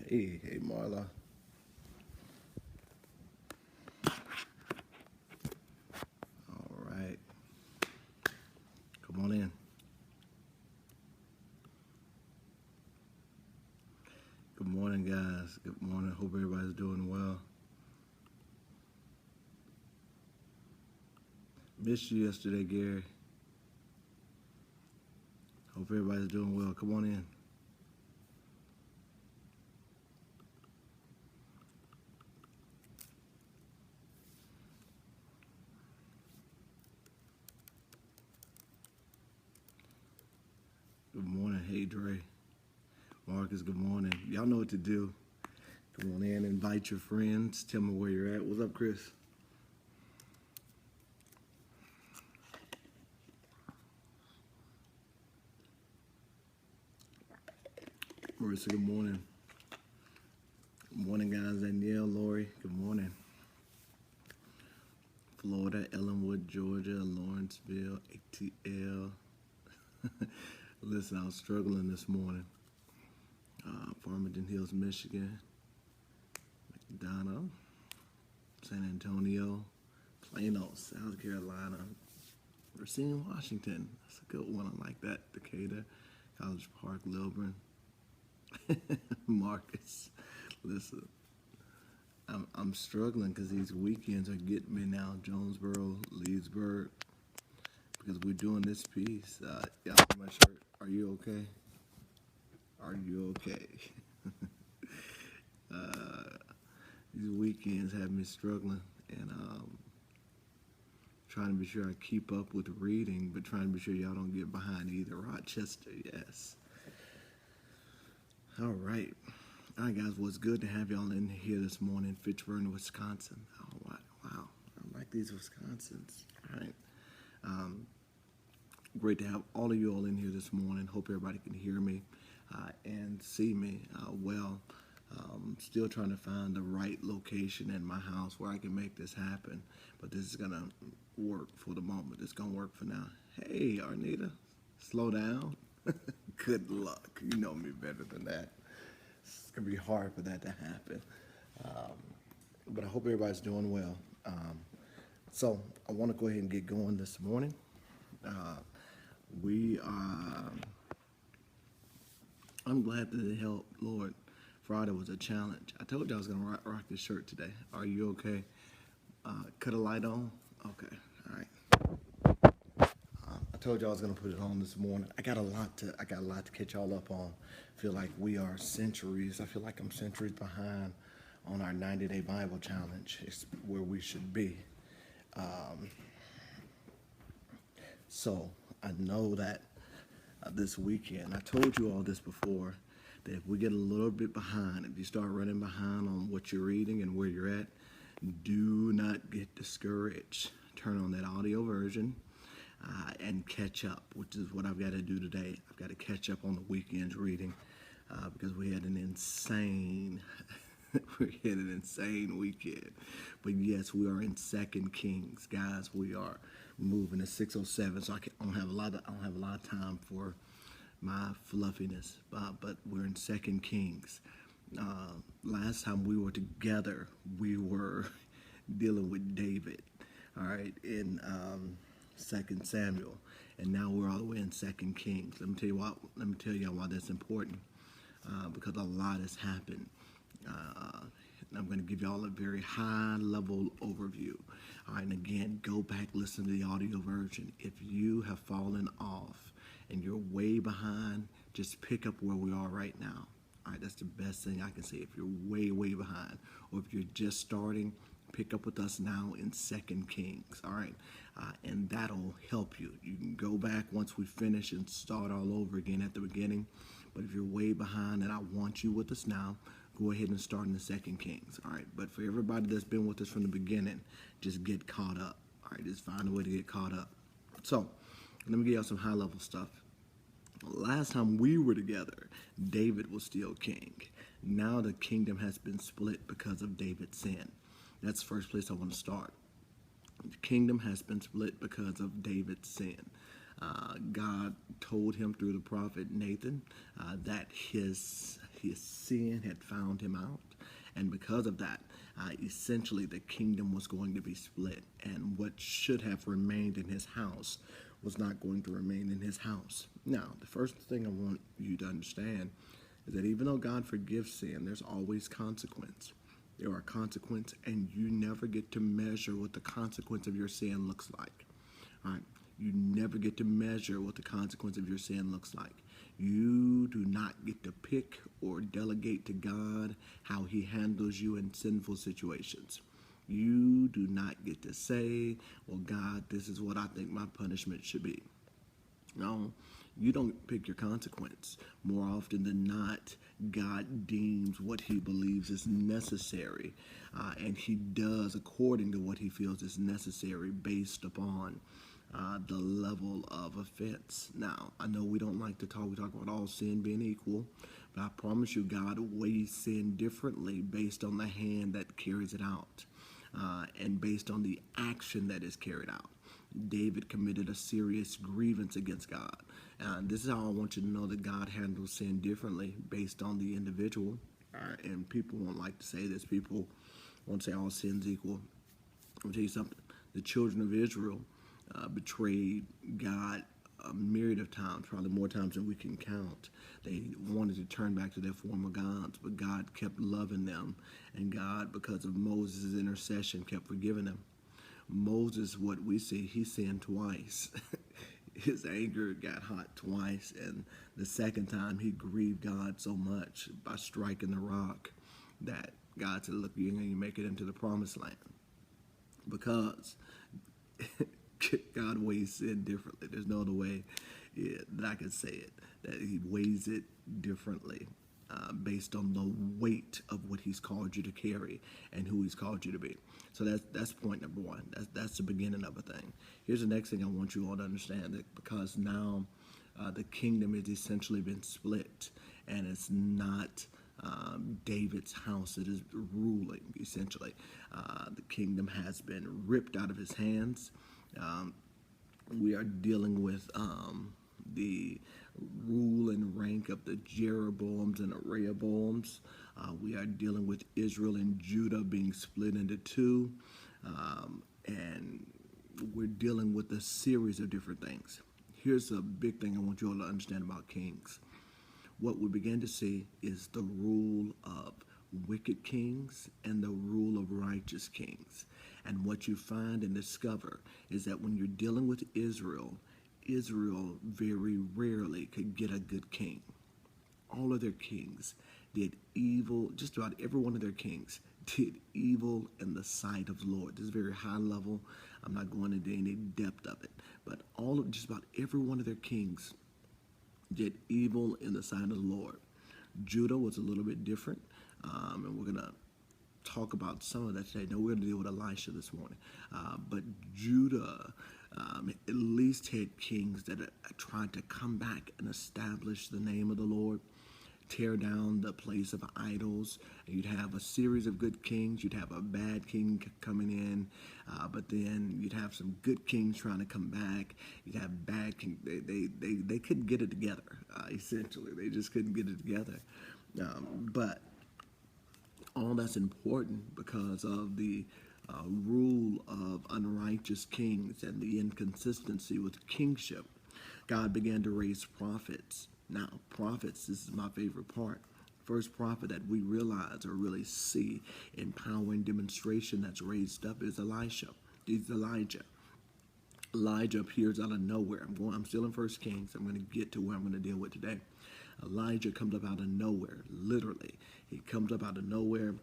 Hey, Marla. All right. Come on in. Good morning, guys. Good morning. Hope everybody's doing well. Missed you yesterday, Gary. Hope everybody's doing well. Come on in. Good morning. Hey, Dre. Marcus, good morning. Y'all know what to do. Come on in, invite your friends. Tell me where you're at. What's up, Chris? Marissa, good morning. Good morning, guys. Danielle, Lori, good morning. Florida, Ellenwood, Georgia, Lawrenceville, ATL. Listen, I was struggling this morning. Farmington Hills, Michigan, McDonough, San Antonio, Plano, South Carolina, Racine, Washington. That's a good one. I like that. Decatur, College Park, Lilburn. Marcus, listen, I'm struggling because these weekends are getting me now. Jonesboro, Leesburg, because we're doing this piece. Y'all see my shirt? Are you okay? Are you okay? These weekends have me struggling, and trying to be sure I keep up with reading, but trying to be sure y'all don't get behind either. Rochester, yes. All right. All right, guys. Well, it's good to have y'all in here this morning, Fitchburg, Wisconsin. Oh, wow. I like these Wisconsins. All right. Great to have all of you all in here this morning. Hope everybody can hear me and see me well. Still trying to find the right location in my house where I can make this happen. But this is going to work for the moment. It's going to work for now. Hey, Arnita, slow down. Good luck. You know me better than that. It's going to be hard for that to happen. But I hope everybody's doing well. So I want to go ahead and get going this morning. I'm glad that it helped, Lord. Friday was a challenge. I told you I was going to rock this shirt today. Are you okay? Cut a light on? Okay, all right. I told you I was going to put it on this morning. I got a lot to catch y'all up on. I feel like we are centuries. I feel like I'm centuries behind on our 90-day Bible challenge. It's where we should be. So I know that this weekend, I told you all this before, that if we get a little bit behind, if you start running behind on what you're reading and where you're at, do not get discouraged. Turn on that audio version and catch up, which is what I've got to do today. I've got to catch up on the weekend's reading because we had an insane weekend. But yes, we are in 2 Kings, guys. We are moving to 6:07, so I don't have a lot of time for my fluffiness. But we're in 2 Kings. Last time we were together, we were dealing with David. All right, in 2 Samuel, and now we're all the way in 2 Kings. Let me tell y'all why that's important. Because a lot has happened. I'm going to give y'all a very high-level overview. All right, and again, go back, listen to the audio version. If you have fallen off and you're way behind, just pick up where we are right now. All right, that's the best thing I can say. If you're way behind, or if you're just starting, pick up with us now in 2 Kings. All right, and that'll help you. You can go back once we finish and start all over again at the beginning. But if you're way behind and I want you with us now, go ahead and start in the 2 Kings. All right, but for everybody that's been with us from the beginning, just get caught up. All right, just find a way to get caught up. So let me give y'all some high-level stuff. Last time we were together, David was still king. Now the kingdom has been split because of David's sin. That's the first place I want to start. The kingdom has been split because of David's sin. God told him through the prophet Nathan that his his sin had found him out. And because of that, essentially the kingdom was going to be split. And what should have remained in his house was not going to remain in his house. Now, the first thing I want you to understand is that even though God forgives sin, there's always consequence. There are consequences, and you never get to measure what the consequence of your sin looks like. All right? You never get to measure what the consequence of your sin looks like. You do not get to pick or delegate to God how he handles you in sinful situations. You do not get to say, well, God, this is what I think my punishment should be. No, you don't pick your consequence. More often than not, God deems what he believes is necessary, and he does according to what he feels is necessary based upon the level of offense. Now, I know we don't like to talk, we talk about all sin being equal, but I promise you God weighs sin differently based on the hand that carries it out, and based on the action that is carried out. David committed a serious grievance against God. This is how I want you to know that God handles sin differently based on the individual. And people won't like to say this. People won't say all sin's equal. I'll tell you something. The children of Israel betrayed God a myriad of times, probably more times than we can count. They wanted to turn back to their former gods, but God kept loving them. And God, because of Moses' intercession, kept forgiving them. Moses, what we see, he sinned twice. His anger got hot twice, and the second time he grieved God so much by striking the rock that God said, look, you're going to make it into the promised land. Because God weighs sin differently. There's no other way that I can say it, that he weighs it differently. Based on the weight of what he's called you to carry and who he's called you to be. So that's point number one. That's the beginning of a thing. Here's the next thing I want you all to understand, that because now the kingdom has essentially been split, and it's not David's house that is ruling, essentially. The kingdom has been ripped out of his hands. We are dealing with the rule and rank of the Jeroboams and Rehoboams. We are dealing with Israel and Judah being split into two. And we're dealing with a series of different things. Here's a big thing I want you all to understand about kings. What we begin to see is the rule of wicked kings and the rule of righteous kings. And what you find and discover is that when you're dealing with Israel, Israel very rarely could get a good king. All of their kings did evil. Just about every one of their kings did evil in the sight of the Lord. This is very high level. I'm not going into any depth of it. But just about every one of their kings did evil in the sight of the Lord. Judah was a little bit different, and we're going to talk about some of that today. No, we're going to deal with Elisha this morning. But Judah at least had kings that tried to come back and establish the name of the Lord, tear down the place of idols. You'd have a series of good kings. You'd have a bad king coming in, but then you'd have some good kings trying to come back. You'd have bad kings. They couldn't get it together, essentially. They just couldn't get it together. But all that's important because of the rule of unrighteous kings and the inconsistency with kingship. God began to raise prophets. Now, prophets, this is my favorite part. First prophet that we realize or really see in power and demonstration that's raised up is Elisha. He's Elijah. Elijah appears out of nowhere. I'm still in 1 Kings. I'm going to get to where I'm going to deal with today. Elijah comes up out of nowhere, literally. He comes up out of nowhere.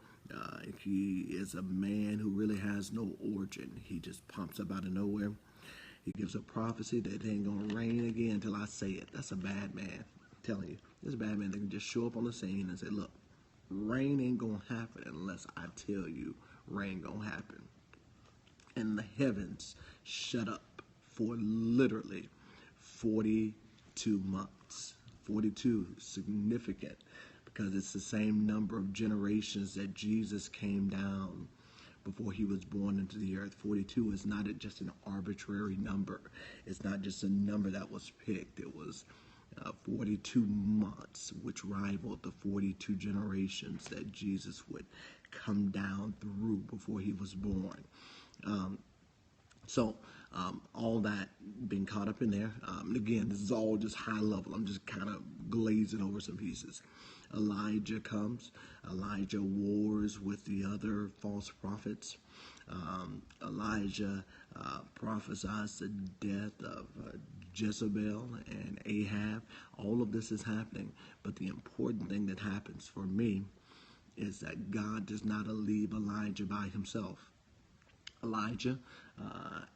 He is a man who really has no origin. He just pops up out of nowhere. He gives a prophecy that it ain't going to rain again until I say it. That's a bad man. I'm telling you. This a bad man that can just show up on the scene and say, look, rain ain't going to happen unless I tell you rain going to happen. And the heavens shut up for literally 42 months. 42, significant, because it's the same number of generations that Jesus came down before he was born into the earth. 42 is not just an arbitrary number. It's not just a number that was picked. It was 42 months, which rivaled the 42 generations that Jesus would come down through before he was born. So all that being caught up in there. Again, this is all just high level. I'm just kind of glazing over some pieces. Elijah comes. Elijah wars with the other false prophets. Elijah prophesies the death of Jezebel and Ahab. All of this is happening. But the important thing that happens for me is that God does not leave Elijah by himself. Elijah,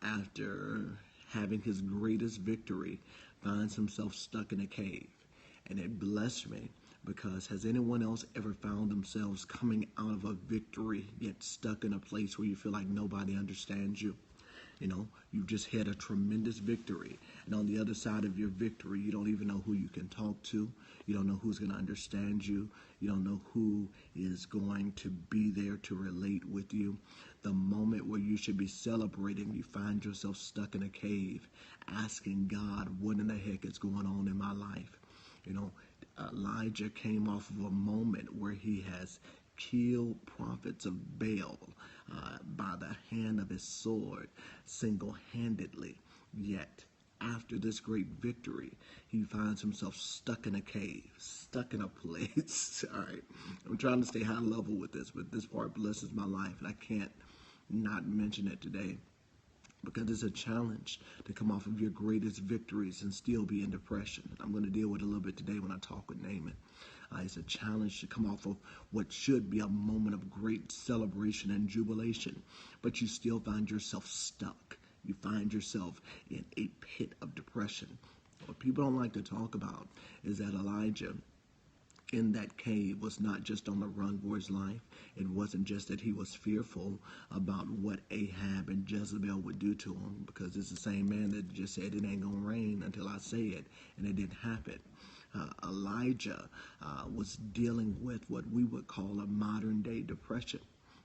after having his greatest victory, finds himself stuck in a cave. And it blessed me because has anyone else ever found themselves coming out of a victory yet stuck in a place where you feel like nobody understands you? You know, you've just had a tremendous victory. And on the other side of your victory, you don't even know who you can talk to. You don't know who's going to understand you. You don't know who is going to be there to relate with you. The moment where you should be celebrating, you find yourself stuck in a cave asking God, what in the heck is going on in my life? You know, Elijah came off of a moment where he has killed prophets of Baal by the hand of his sword single-handedly. Yet, after this great victory, he finds himself stuck in a cave, stuck in a place. All right, I'm trying to stay high level with this, but this part blesses my life, and I can't not mention it today because it's a challenge to come off of your greatest victories and still be in depression. I'm going to deal with it a little bit today when I talk with Naaman. It's a challenge to come off of what should be a moment of great celebration and jubilation, but you still find yourself stuck. You find yourself in a pit of depression. What people don't like to talk about is that Elijah in that cave was not just on the run for his life. It wasn't just that he was fearful about what Ahab and Jezebel would do to him, because it's the same man that just said it ain't gonna rain until I say it, and it didn't happen. Elijah was dealing with what we would call a modern day depression.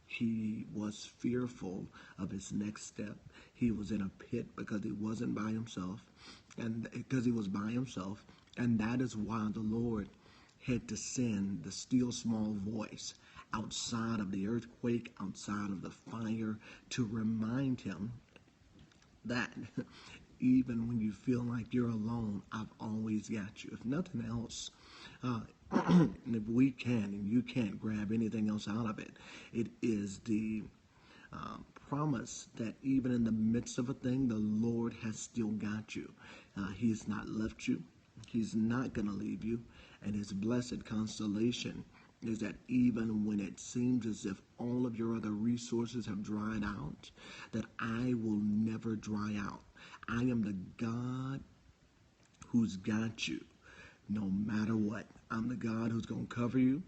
He was fearful of his next step. He was in a pit because he wasn't by himself, and that is why the Lord had to send the still small voice outside of the earthquake, outside of the fire, to remind him that even when you feel like you're alone, I've always got you. If nothing else, and if we can and you can't grab anything else out of it, it is the promise that even in the midst of a thing, the Lord has still got you. He has not left you. He's not going to leave you. And his blessed consolation is that even when it seems as if all of your other resources have dried out, that I will never dry out. I am the God who's got you no matter what. I'm the God who's going to cover you.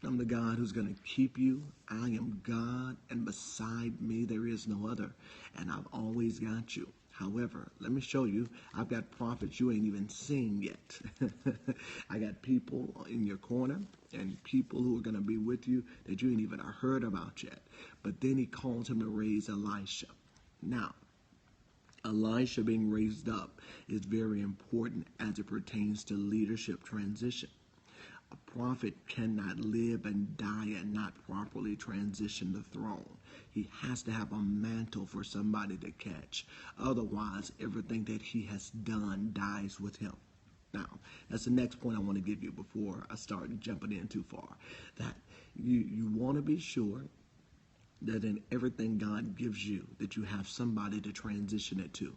I'm the God who's going to keep you. I am God, and beside me there is no other. And I've always got you. However, let me show you, I've got prophets you ain't even seen yet. I got people in your corner and people who are going to be with you that you ain't even heard about yet. But then he calls him to raise Elisha. Now, Elisha being raised up is very important as it pertains to leadership transition. A prophet cannot live and die and not properly transition the throne. He has to have a mantle for somebody to catch. Otherwise, everything that he has done dies with him. Now, that's the next point I want to give you before I start jumping in too far. That you want to be sure that in everything God gives you, that you have somebody to transition it to.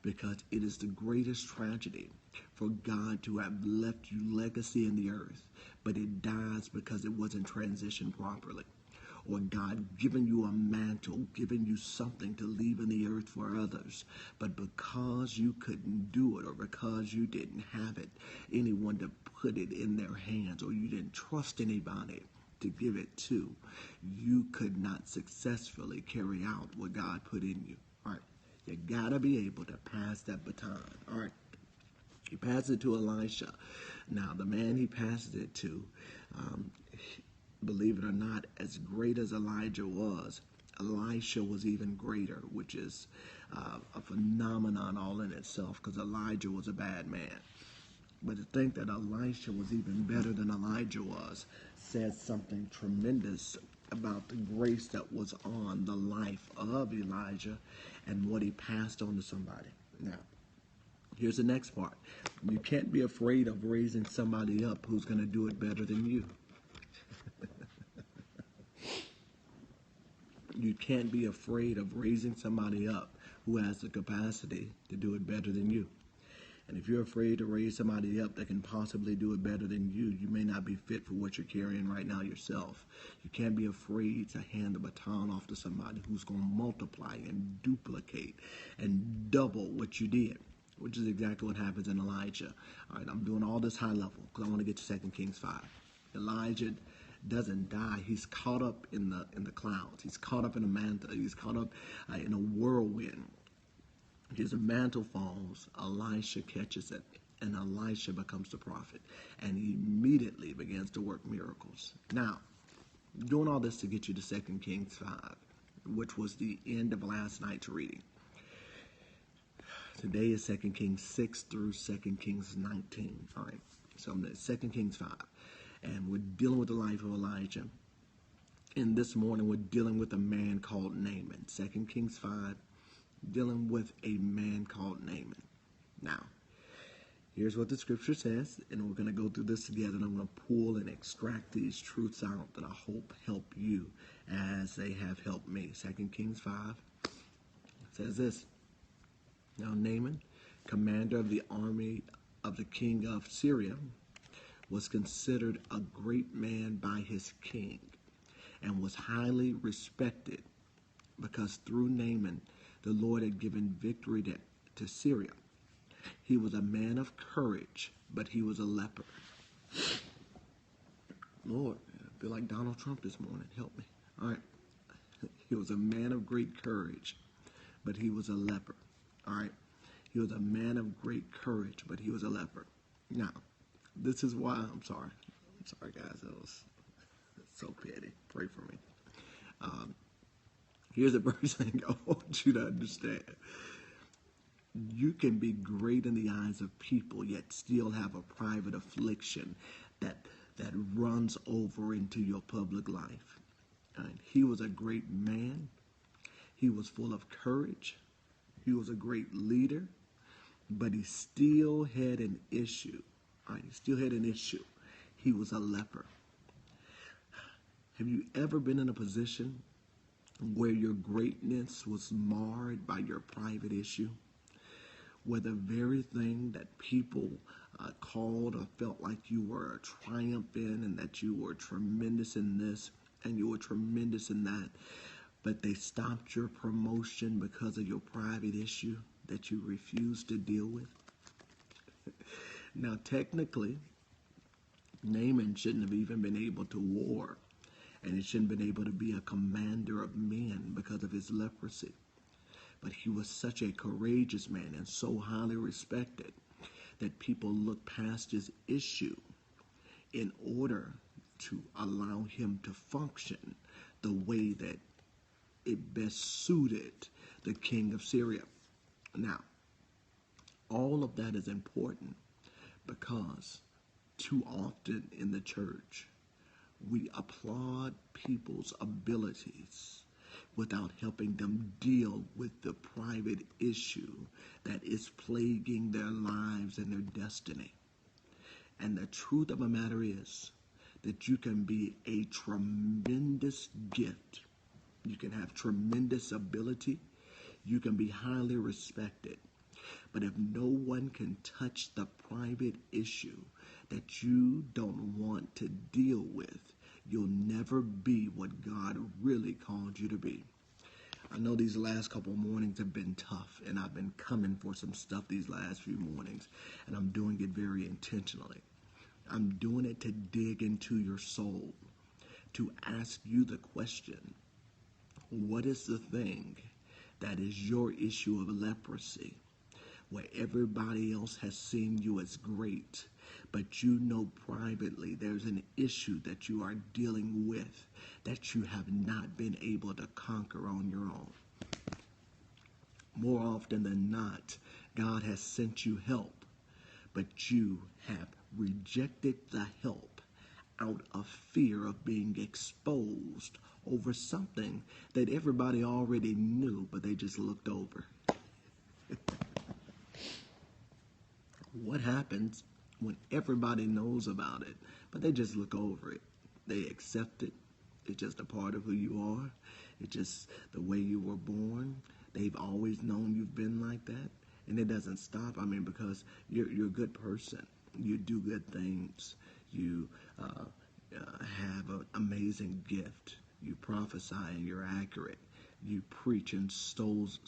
Because it is the greatest tragedy for God to have left you legacy in the earth, but it dies because it wasn't transitioned properly. Or God giving you a mantle, giving you something to leave in the earth for others, but because you couldn't do it, or because you didn't have it, anyone to put it in their hands, or you didn't trust anybody to give it to, you could not successfully carry out what God put in you. All right. You gotta be able to pass that baton. All right. He passed it to Elisha. Now, the man he passed it to, believe it or not, as great as Elijah was, Elisha was even greater, which is a phenomenon all in itself, because Elijah was a bad man. But to think that Elisha was even better than Elijah was says something tremendous about the grace that was on the life of Elijah and what he passed on to somebody. Now, here's the next part. You can't be afraid of raising somebody up who's going to do it better than you. You can't be afraid of raising somebody up who has the capacity to do it better than you. And if you're afraid to raise somebody up that can possibly do it better than you, you may not be fit for what you're carrying right now yourself. You can't be afraid to hand the baton off to somebody who's going to multiply and duplicate and double what you did, which is exactly what happens in Elijah. All right, I'm doing all this high level because I want to get to 2 Kings 5. Elijah doesn't die. He's caught up in the clouds. He's caught up in a mantle. He's caught up in a whirlwind. His mantle falls. Elisha catches it, and Elisha becomes the prophet, and he immediately begins to work miracles. Now, doing all this to get you to 2 Kings 5, which was the end of last night's reading. Today is 2 Kings 6 through 2 Kings 19. All right, so I'm at 2 Kings 5. And we're dealing with the life of Elijah. And this morning we're dealing with a man called Naaman. 2 Kings 5, dealing with a man called Naaman. Now, here's what the scripture says, and we're going to go through this together, and I'm going to pull and extract these truths out that I hope help you as they have helped me. 2 Kings 5 says this. Now Naaman, commander of the army of the king of Syria, was considered a great man by his king and was highly respected because through Naaman the Lord had given victory to Syria. He was a man of courage, but he was a leper. Lord, I feel like Donald Trump this morning. Help me. All right. He was a man of great courage, but he was a leper. All right. He was a man of great courage, but he was a leper. Now, this is why I'm sorry. I'm sorry, guys. That was so petty. Pray for me. Here's the first thing I want you to understand. You can be great in the eyes of people, yet still have a private affliction that runs over into your public life. And he was a great man. He was full of courage. He was a great leader, but he still had an issue. He still had an issue. He was a leper. Have you ever been in a position where your greatness was marred by your private issue? Where the very thing that people called or felt like you were a triumph in, and that you were tremendous in this and you were tremendous in that, but they stopped your promotion because of your private issue that you refused to deal with? Now, technically, Naaman shouldn't have even been able to war, and he shouldn't have been able to be a commander of men because of his leprosy. But he was such a courageous man and so highly respected that people looked past his issue in order to allow him to function the way that it best suited the king of Syria. Now, all of that is important because too often in the church, we applaud people's abilities without helping them deal with the private issue that is plaguing their lives and their destiny. And the truth of the matter is that you can be a tremendous gift. You can have tremendous ability. You can be highly respected. But if no one can touch the private issue that you don't want to deal with, you'll never be what God really called you to be. I know these last couple mornings have been tough, and I've been coming for some stuff these last few mornings, and I'm doing it very intentionally. I'm doing it to dig into your soul, to ask you the question, what is the thing that is your issue of leprosy, where everybody else has seen you as great, but you know privately there's an issue that you are dealing with that you have not been able to conquer on your own? More often than not, God has sent you help, but you have rejected the help out of fear of being exposed over something that everybody already knew, but they just looked over. What happens when everybody knows about it, but they just look over it? They accept it. It's just a part of who you are. It's just the way you were born. They've always known you've been like that. And it doesn't stop. I mean, because you're a good person. You do good things. You have an amazing gift. You prophesy and you're accurate. You preach and souls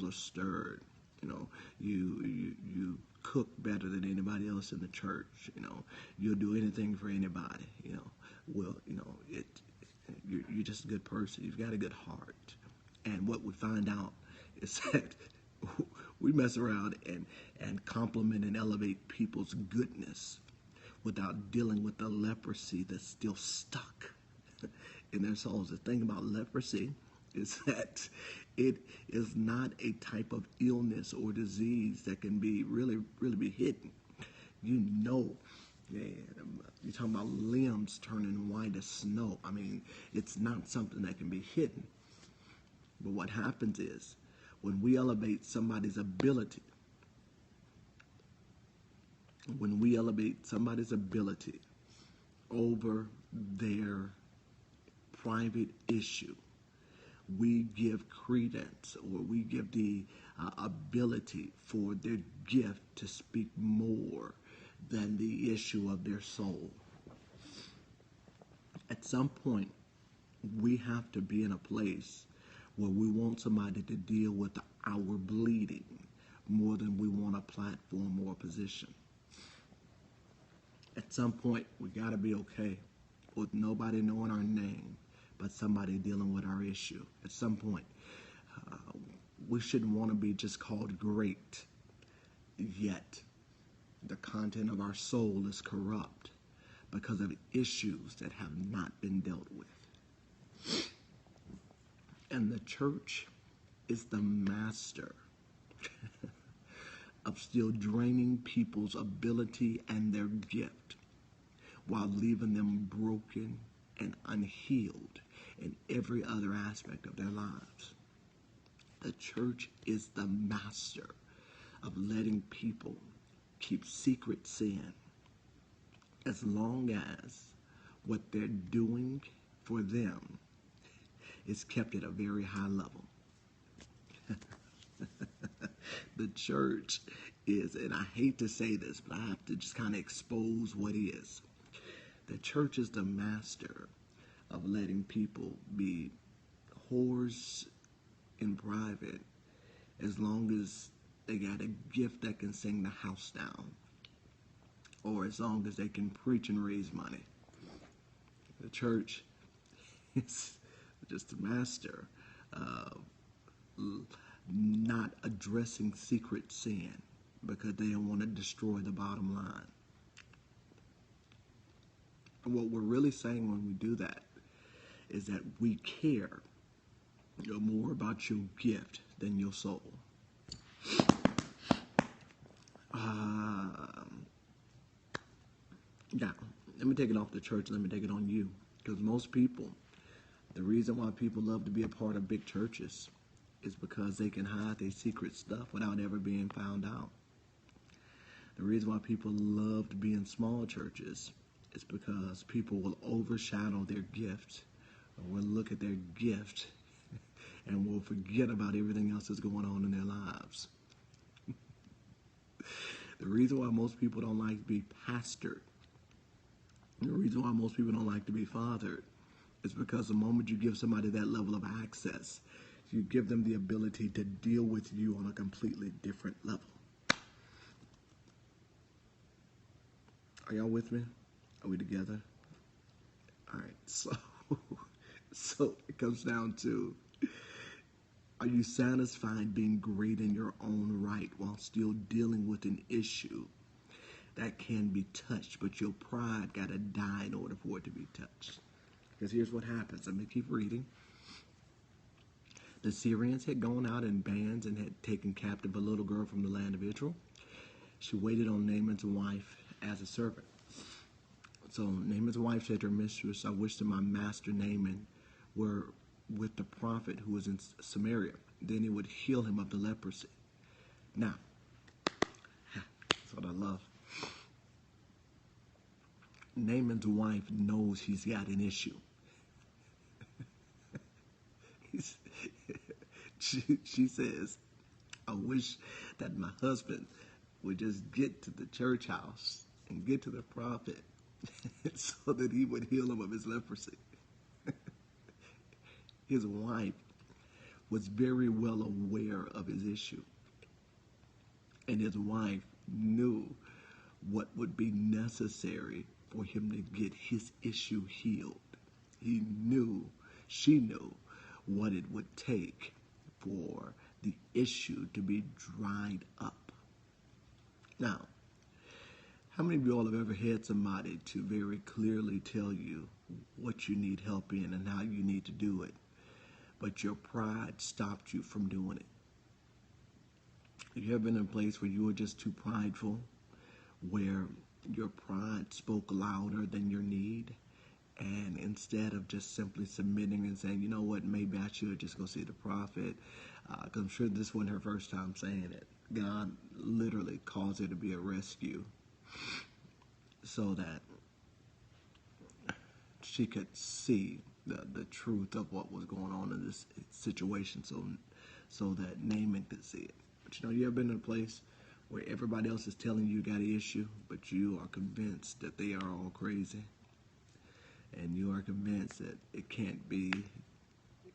are stirred. You know, you cook better than anybody else in the church. You know, you'll do anything for anybody. You know, well, you know, you're just a good person. You've got a good heart. And what we find out is that we mess around and compliment and elevate people's goodness without dealing with the leprosy that's still stuck in their souls. The thing about leprosy is that it is not a type of illness or disease that can be really be hidden. You know, you're talking about limbs turning white as snow. I mean, it's not something that can be hidden. But what happens is when we elevate somebody's ability, over their private issue, we give credence, or we give the ability for their gift to speak more than the issue of their soul. At some point, we have to be in a place where we want somebody to deal with our bleeding more than we want a platform or a position. At some point, we got to be okay with nobody knowing our name, but somebody dealing with our issue. At some point, we shouldn't want to be just called great, yet the content of our soul is corrupt because of issues that have not been dealt with. And the church is the master of still draining people's ability and their gift while leaving them broken and unhealed in every other aspect of their lives. The church is the master of letting people keep secret sin as long as what they're doing for them is kept at a very high level. The church is, and I hate to say this, but I have to just kind of expose what is. The church is the master of letting people be whores in private as long as they got a gift that can sing the house down, or as long as they can preach and raise money. The church is just the master of not addressing secret sin because they don't want to destroy the bottom line. And what we're really saying when we do that is that we care more about your gift than your soul. Now, let me take it off the church. Let me take it on you. Because most people, the reason why people love to be a part of big churches is because they can hide their secret stuff without ever being found out. The reason why people love to be in small churches is because people will overshadow their gift, or will look at their gift and will forget about everything else that's going on in their lives. The reason why most people don't like to be pastored, the reason why most people don't like to be fathered, is because the moment you give somebody that level of access, you give them the ability to deal with you on a completely different level. Are y'all with me? Are we together? All right, so it comes down to, are you satisfied being great in your own right while still dealing with an issue that can be touched, but your pride got to die in order for it to be touched? Because here's what happens. Let me keep reading. The Syrians had gone out in bands and had taken captive a little girl from the land of Israel. She waited on Naaman's wife as a servant. So Naaman's wife said to her mistress, I wish that my master Naaman were with the prophet who was in Samaria. Then he would heal him of the leprosy. Now, that's what I love. Naaman's wife knows he's got an issue. She says, I wish that my husband would just get to the church house and get to the prophet so that he would heal him of his leprosy. His wife was very well aware of his issue. And his wife knew what would be necessary for him to get his issue healed. She knew what it would take for the issue to be dried up. Now, how many of you all have ever had somebody to very clearly tell you what you need help in and how you need to do it, but your pride stopped you from doing it? Have you ever been in a place where you were just too prideful, where your pride spoke louder than your need? And instead of just simply submitting and saying, you know what, maybe I should just go see the prophet, because I'm sure this wasn't her first time saying it. God literally caused it to be a rescue so that she could see the truth of what was going on in this situation, so that Naaman could see it. But you ever been in a place where everybody else is telling you got an issue, but you are convinced that they are all crazy? And you are convinced that it can't be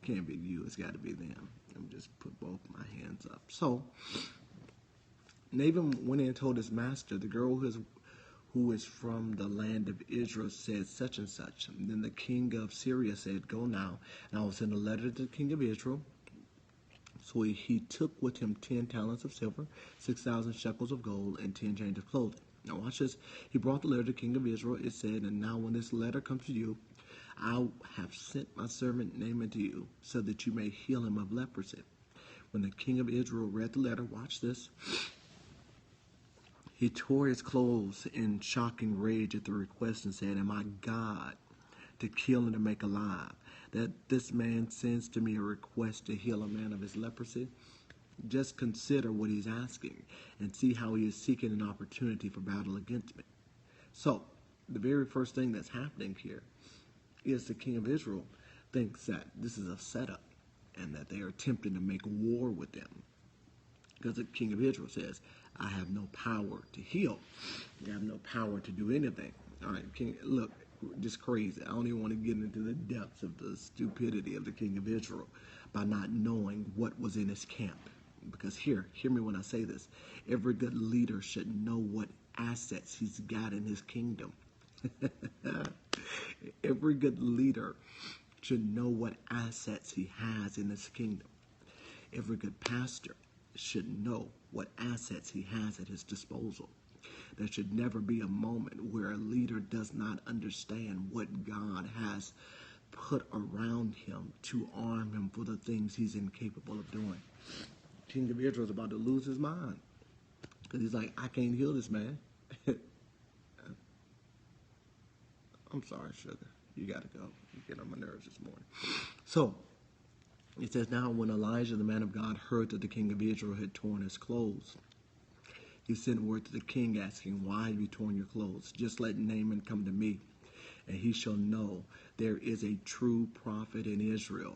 you, it's got to be them. I'm just put both my hands up. So Naaman went in and told his master, the girl who is from the land of Israel said such and such. And then the king of Syria said, go now, and I will send a letter to the king of Israel. So he took with him 10 talents of silver, 6,000 shekels of gold, and 10 changes of clothing. Now watch this. He brought the letter to the king of Israel. It said, and now when this letter comes to you, I have sent my servant Naaman to you, so that you may heal him of leprosy. When the king of Israel read the letter, watch this. He tore his clothes in shocking rage at the request and said, am I God to kill and to make alive, that this man sends to me a request to heal a man of his leprosy? Just consider what he's asking and see how he is seeking an opportunity for battle against me. So, the very first thing that's happening here is the king of Israel thinks that this is a setup and that they are attempting to make war with them. Because the king of Israel says, I have no power to heal. I have no power to do anything. All right, king, look, just crazy. I don't even want to get into the depths of the stupidity of the king of Israel by not knowing what was in his camp. Because hear me when I say this. Every good leader should know what assets he's got in his kingdom. Every good leader should know what assets he has in his kingdom. Every good pastor should know what assets he has at his disposal. There should never be a moment where a leader does not understand what God has put around him to arm him for the things he's incapable of doing. King of Israel is about to lose his mind because he's like, I can't heal this man. I'm sorry, sugar. You got to go. You get on my nerves this morning. So, it says, now when Elijah, the man of God, heard that the king of Israel had torn his clothes, he sent word to the king asking, why have you torn your clothes? Just let Naaman come to me, and he shall know there is a true prophet in Israel.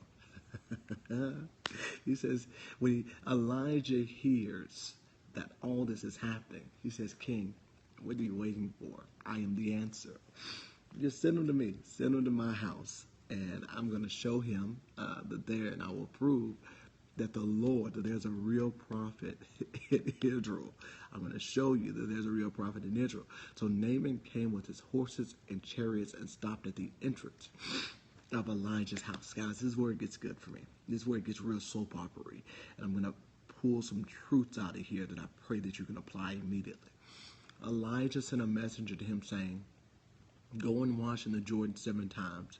He says, when Elijah hears that all this is happening, he says, King, what are you waiting for? I am the answer. Just send him to me. Send him to my house, and I'm going to show him and I will prove that that there's a real prophet in Israel. I'm going to show you that there's a real prophet in Israel. So Naaman came with his horses and chariots and stopped at the entrance of Elijah's house. Guys, this is where it gets good for me. This is where it gets real soap opera-y. And I'm going to pull some truths out of here that I pray that you can apply immediately. Elijah sent a messenger to him saying, go and wash in the Jordan 7 times.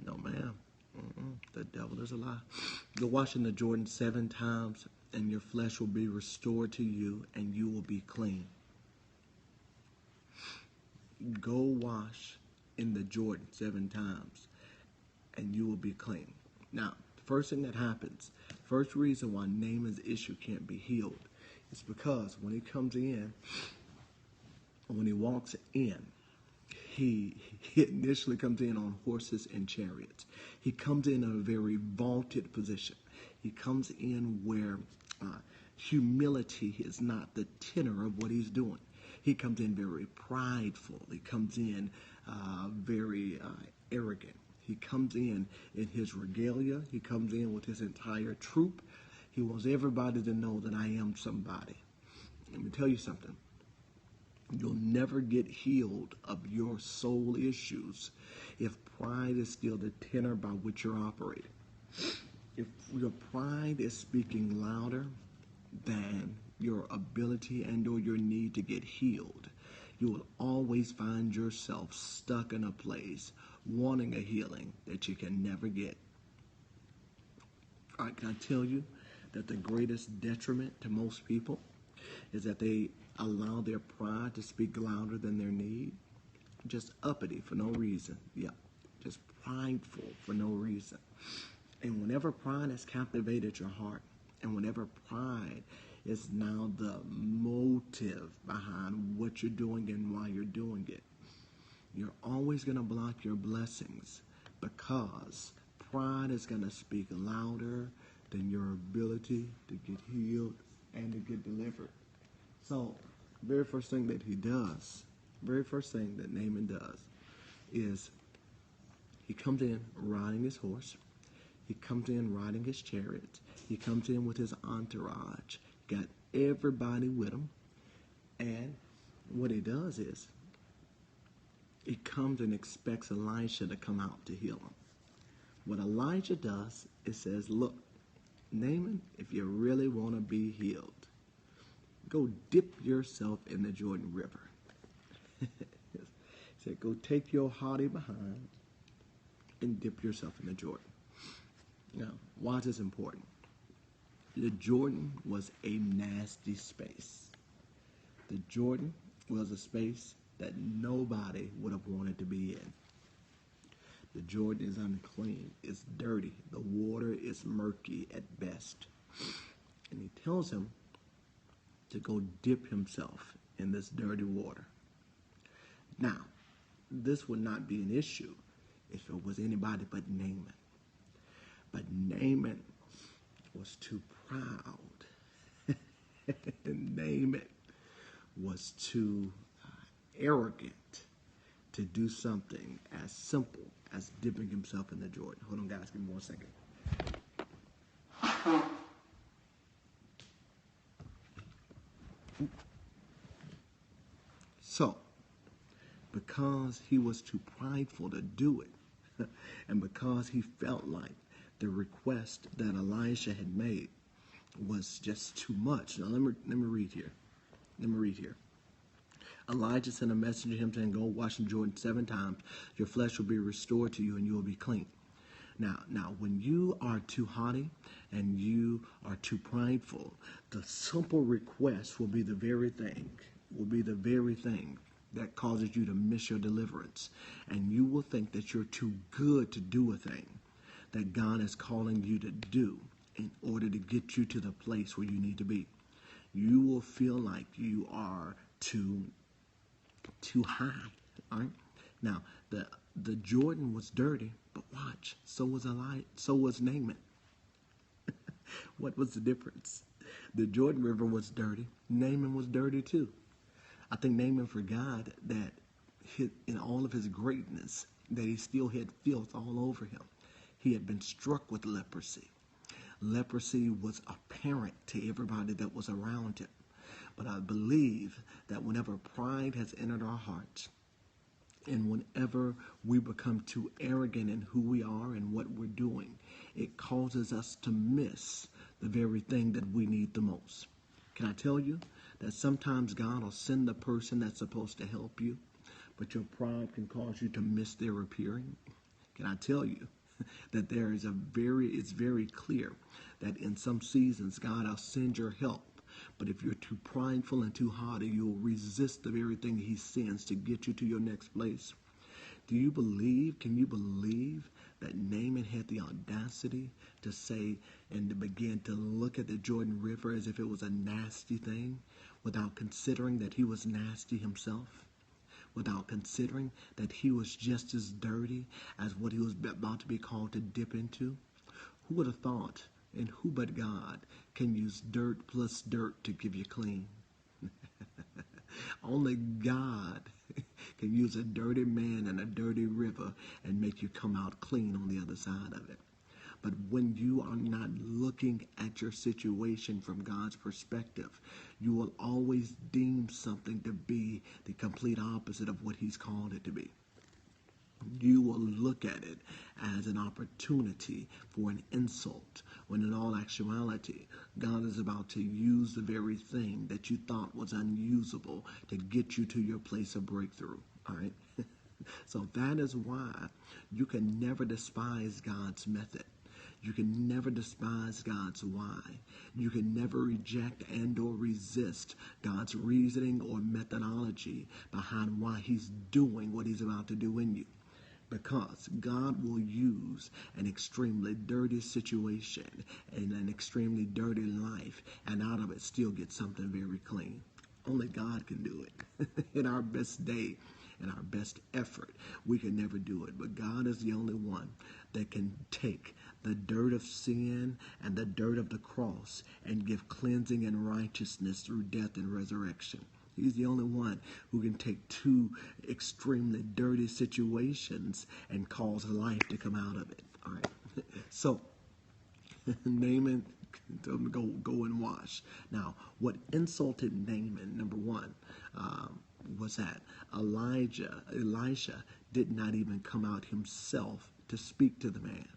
No, ma'am. The devil is a lie. Go wash in the Jordan 7 times, and your flesh will be restored to you, and you will be clean. Go wash in the Jordan 7 times, and you will be clean. Now, the first thing that happens, first reason why Naaman's issue can't be healed is because when he comes in, when he walks in, he initially comes in on horses and chariots. He comes in a very vaulted position. He comes in where humility is not the tenor of what he's doing. He comes in very prideful. He comes in very arrogant. He comes in his regalia. He comes in with his entire troop. He wants everybody to know that I am somebody. Let me tell you something. You'll never get healed of your soul issues if pride is still the tenor by which you're operating. If your pride is speaking louder than your ability and or your need to get healed, you will always find yourself stuck in a place wanting a healing that you can never get. All right, can I tell you that the greatest detriment to most people is that they allow their pride to speak louder than their need? Just uppity for no reason. Yeah, just prideful for no reason. And whenever pride has captivated your heart, and whenever pride is now the motive behind what you're doing and why you're doing it, you're always going to block your blessings, because pride is going to speak louder than your ability to get healed and to get delivered. So, very first thing that he does, very first thing that Naaman does is he comes in riding his horse. He comes in riding his chariot. He comes in with his entourage. Got everybody with him. And what he does is he comes and expects Elisha to come out to heal him. What Elijah does is says, look, Naaman, if you really want to be healed, go dip yourself in the Jordan River. He said, go take your haughty behind and dip yourself in the Jordan. Now, why is this important? The Jordan was a nasty space. The Jordan was a space that nobody would have wanted to be in. The Jordan is unclean. It's dirty. The water is murky at best. And he tells him to go dip himself in this dirty water. Now, this would not be an issue if it was anybody but Naaman. But Naaman was too proud. Naaman was too arrogant to do something as simple as dipping himself in the Jordan. Hold on, guys. Give me 1 second. So, because he was too prideful to do it, and because he felt like the request that Elisha had made was just too much. Now, let me read here. Elijah sent a message to him saying, go wash in Jordan 7 times. Your flesh will be restored to you and you will be clean. Now, when you are too haughty and you are too prideful, the simple request will be the very thing that causes you to miss your deliverance. And you will think that you're too good to do a thing that God is calling you to do in order to get you to the place where you need to be. You will feel like you are too high. All right. Now, the Jordan was dirty, but watch, so was Naaman. What was the difference? The Jordan River was dirty. Naaman was dirty too. I think Naaman forgot that in all of his greatness, that he still had filth all over him. He had been struck with leprosy. Leprosy was apparent to everybody that was around him. But I believe that whenever pride has entered our hearts, and whenever we become too arrogant in who we are and what we're doing, it causes us to miss the very thing that we need the most. Can I tell you that sometimes God will send the person that's supposed to help you, but your pride can cause you to miss their appearing? Can I tell you that it's very clear that in some seasons God will send your help. But if you're too prideful and too haughty, you'll resist the very thing he sends to get you to your next place. Can you believe that Naaman had the audacity to say and to begin to look at the Jordan River as if it was a nasty thing without considering that he was nasty himself? Without considering that he was just as dirty as what he was about to be called to dip into? Who would have thought, and who but God can use dirt plus dirt to give you clean? Only God can use a dirty man and a dirty river and make you come out clean on the other side of it. But when you are not looking at your situation from God's perspective, you will always deem something to be the complete opposite of what he's called it to be. You will look at it as an opportunity for an insult, when in all actuality, God is about to use the very thing that you thought was unusable to get you to your place of breakthrough. All right? So that is why you can never despise God's method. You can never despise God's why. You can never reject and or resist God's reasoning or methodology behind why he's doing what he's about to do in you. Because God will use an extremely dirty situation and an extremely dirty life, and out of it still get something very clean. Only God can do it. In our best day, in our best effort, we can never do it. But God is the only one that can take the dirt of sin and the dirt of the cross and give cleansing and righteousness through death and resurrection. He's the only one who can take two extremely dirty situations and cause life to come out of it. All right. So Naaman told him to go and wash. Now, what insulted Naaman, number one, was that Elisha did not even come out himself to speak to the man.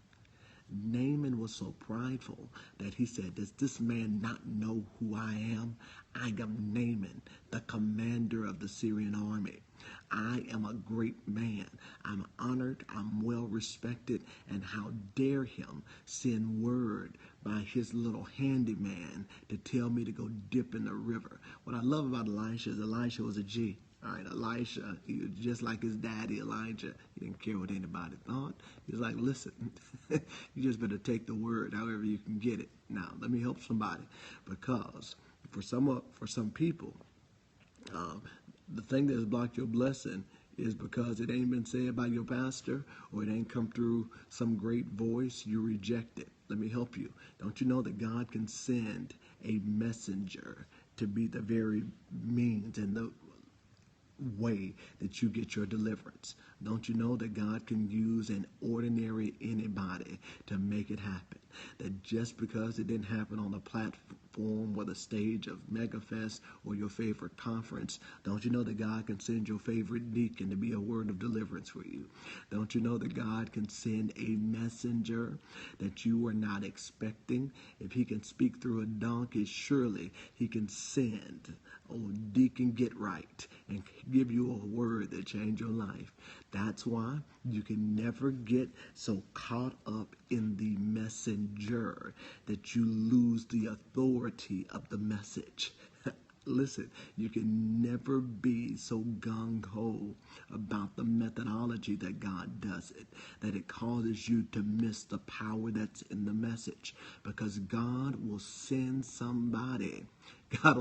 Naaman was so prideful that he said, does this man not know who I am? I am Naaman, the commander of the Syrian army. I am a great man. I'm honored. I'm well respected. And how dare him send word by his little handyman to tell me to go dip in the river. What I love about Elisha is Elisha was a G. All right, Elisha, he was just like his daddy, Elijah. He didn't care what anybody thought. He was like, listen, you just better take the word however you can get it. Now, let me help somebody. Because for some people, the thing that has blocked your blessing is because it ain't been said by your pastor or it ain't come through some great voice. You reject it. Let me help you. Don't you know that God can send a messenger to be the very means and the way that you get your deliverance? Don't you know that God can use an ordinary anybody to make it happen? That just because it didn't happen on the platform or the stage of MegaFest or your favorite conference, don't you know that God can send your favorite deacon to be a word of deliverance for you? Don't you know that God can send a messenger that you were not expecting? If he can speak through a donkey, surely he can send Deacon Get Right and give you a word that change your life. That's why you can never get so caught up in the messenger that you lose the authority of the message. Listen, you can never be so gung-ho about the methodology that God does it, that it causes you to miss the power that's in the message. Because God will send somebody out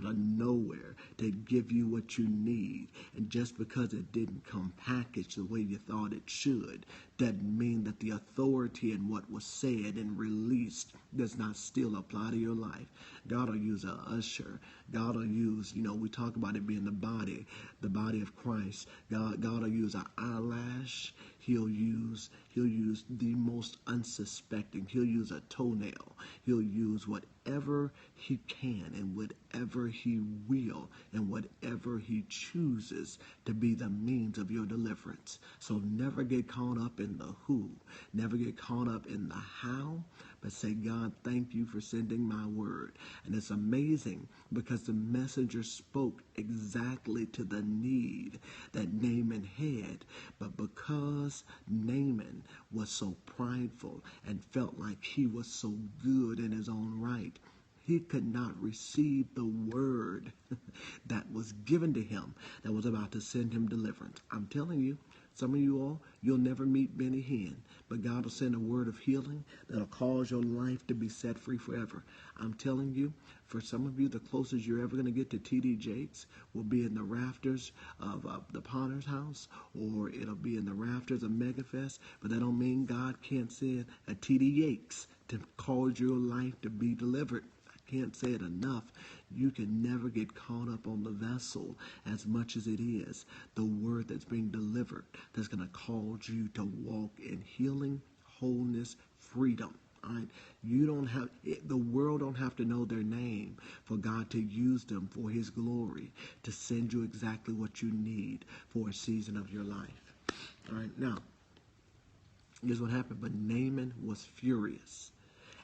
of nowhere to give you what you need. And just because it didn't come packaged the way you thought it should, doesn't mean that the authority in what was said and released does not still apply to your life. God will use an usher. God will use, we talk about it being the body of Christ. God will use an eyelash. He'll use the most unsuspecting. He'll use a toenail. He'll use whatever he can and whatever he will and whatever he chooses to be the means of your deliverance. So never get caught up in the who. Never get caught up in the how. But say, God, thank you for sending my word. And it's amazing because the messenger spoke exactly to the need that Naaman had. But because because Naaman was so prideful and felt like he was so good in his own right, he could not receive the word that was given to him that was about to send him deliverance. I'm telling you, some of you all, you'll never meet Benny Hinn, but God will send a word of healing that'll cause your life to be set free forever. I'm telling you, for some of you, the closest you're ever going to get to T.D. Jakes will be in the rafters of the Potter's house, or it'll be in the rafters of Megafest, but that don't mean God can't send a T.D. Jakes to cause your life to be delivered. Can't say it enough. You can never get caught up on the vessel as much as it is the word that's being delivered that's going to cause you to walk in healing, wholeness, freedom. All right, you don't have the world don't have to know their name for God to use them for His glory to send you exactly what you need for a season of your life. All right, now here's what happened. But Naaman was furious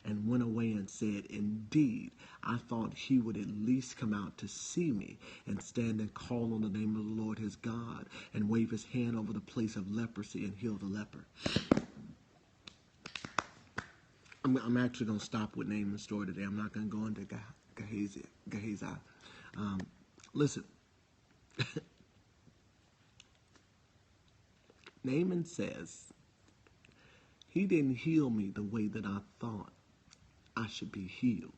and went away and said, "Indeed, I thought he would at least come out to see me and stand and call on the name of the Lord his God and wave his hand over the place of leprosy and heal the leper." I'm actually going to stop with Naaman's story today. I'm not going to go into Gehazi. Listen, Naaman says, he didn't heal me the way that I thought I should be healed.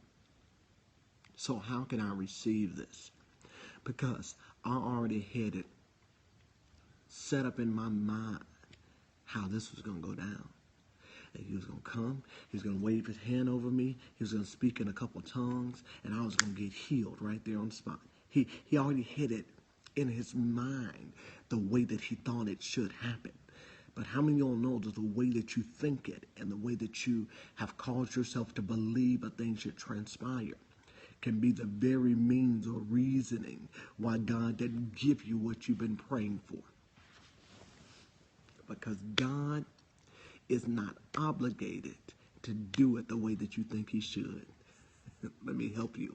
So how can I receive this? Because I already had it set up in my mind how this was going to go down. And he was going to come, he was going to wave his hand over me, he was going to speak in a couple tongues, and I was going to get healed right there on the spot. He already had it in his mind the way that he thought it should happen. But how many of y'all know that the way that you think it and the way that you have caused yourself to believe a thing should transpire can be the very means or reasoning why God didn't give you what you've been praying for? Because God is not obligated to do it the way that you think he should. Let me help you.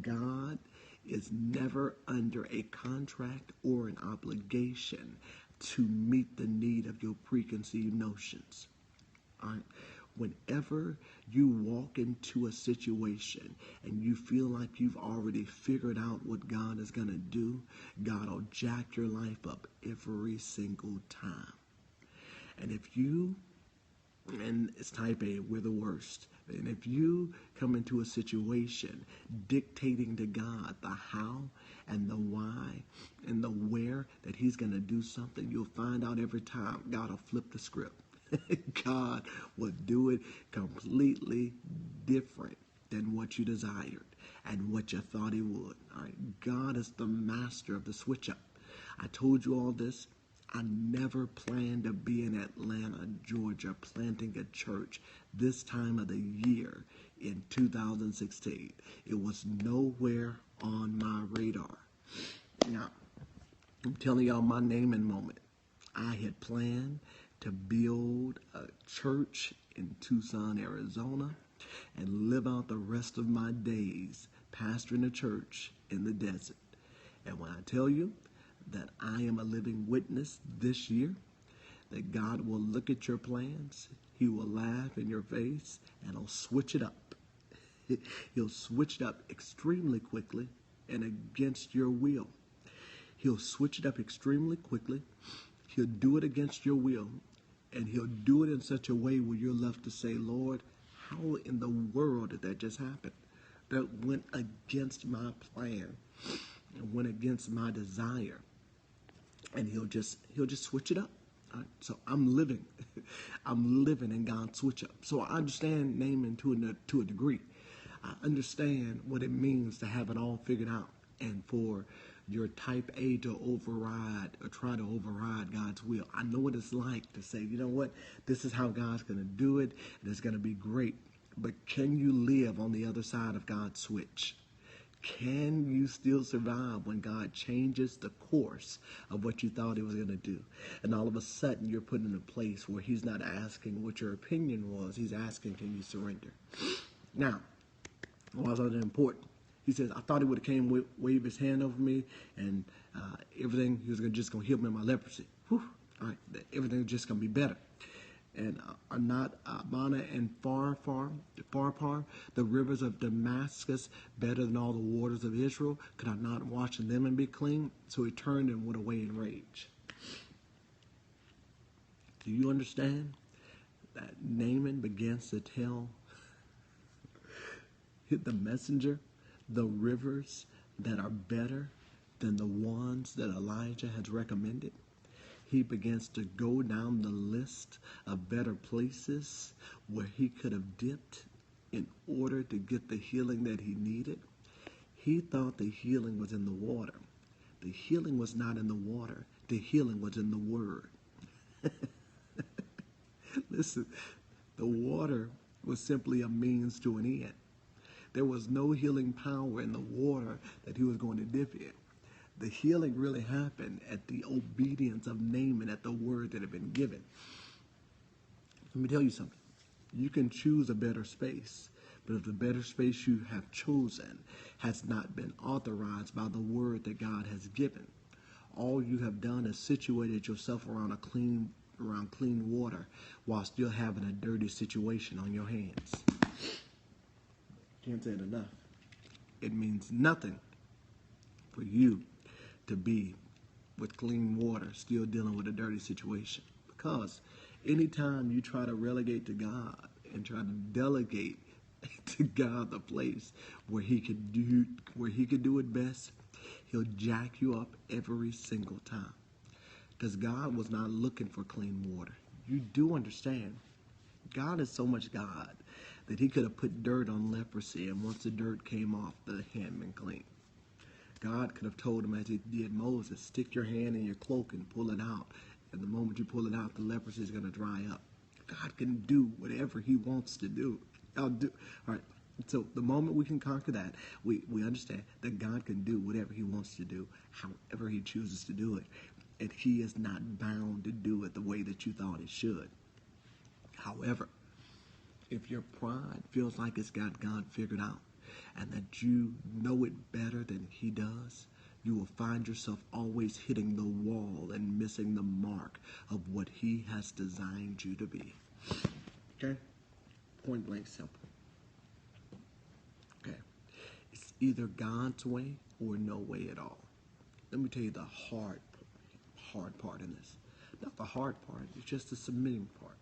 God is never under a contract or an obligation to meet the need of your preconceived notions. All right? Whenever you walk into a situation and you feel like you've already figured out what God is going to do, God will jack your life up every single time. And if you, and it's type A, we're the worst. And if you come into a situation dictating to God the how and the why and the where that he's going to do something, you'll find out every time God will flip the script. God will do it completely different than what you desired and what you thought he would. All right? God is the master of the switch up. I told you all this. I never planned to be in Atlanta, Georgia, planting a church this time of the year in 2016. It was nowhere on my radar. Now, I'm telling y'all my Naaman moment. I had planned to build a church in Tucson, Arizona, and live out the rest of my days pastoring a church in the desert. And when I tell you that I am a living witness this year, that God will look at your plans, he will laugh in your face, and he'll switch it up. He'll switch it up extremely quickly and against your will. He'll switch it up extremely quickly. He'll do it against your will, and he'll do it in such a way where you're left to say, Lord, how in the world did that just happen? That went against my plan and went against my desire. And he'll just switch it up. Right? So I'm living in God's switch up. So I understand Naaman to a degree. I understand what it means to have it all figured out and for your type A to override or try to override God's will. I know what it's like to say, you know what, this is how God's going to do it, and it's going to be great. But can you live on the other side of God's switch? Can you still survive when God changes the course of what you thought he was going to do? And all of a sudden you're put in a place where he's not asking what your opinion was. He's asking, can you surrender? Now, why is that important? He says, I thought he would have came, wave his hand over me, and everything, he was just going to heal me of my leprosy. Whew. All right, that everything's just going to be better. And are not Abana and Pharpar, the rivers of Damascus, better than all the waters of Israel? Could I not wash them and be clean? So he turned and went away in rage. Do you understand that Naaman begins to tell the messenger the rivers that are better than the ones that Elijah has recommended? He begins to go down the list of better places where he could have dipped in order to get the healing that he needed. He thought the healing was in the water. The healing was not in the water. The healing was in the Word. Listen, the water was simply a means to an end. There was no healing power in the water that he was going to dip in. The healing really happened at the obedience of Naaman, at the word that had been given. Let me tell you something. You can choose a better space, but if the better space you have chosen has not been authorized by the word that God has given, all you have done is situated yourself around clean water while still having a dirty situation on your hands. Can't say it enough. It means nothing for you to be with clean water still dealing with a dirty situation, because anytime you try to relegate to God and try to delegate to God the place where he could do it best, he'll jack you up every single time, because God was not looking for clean water. You do understand, God is so much God that he could have put dirt on leprosy, and once the dirt came off, the hand been clean. God could have told him, as he did Moses, stick your hand in your cloak and pull it out. And the moment you pull it out, the leprosy is going to dry up. God can do whatever he wants to do. All right. So the moment we can conquer that, we understand that God can do whatever he wants to do, however he chooses to do it. And he is not bound to do it the way that you thought it should. However, if your pride feels like it's got God figured out, and that you know it better than he does, you will find yourself always hitting the wall and missing the mark of what he has designed you to be. Okay? Point blank simple. Okay? It's either God's way or no way at all. Let me tell you the hard part in this. Not the hard part, it's just the submitting part.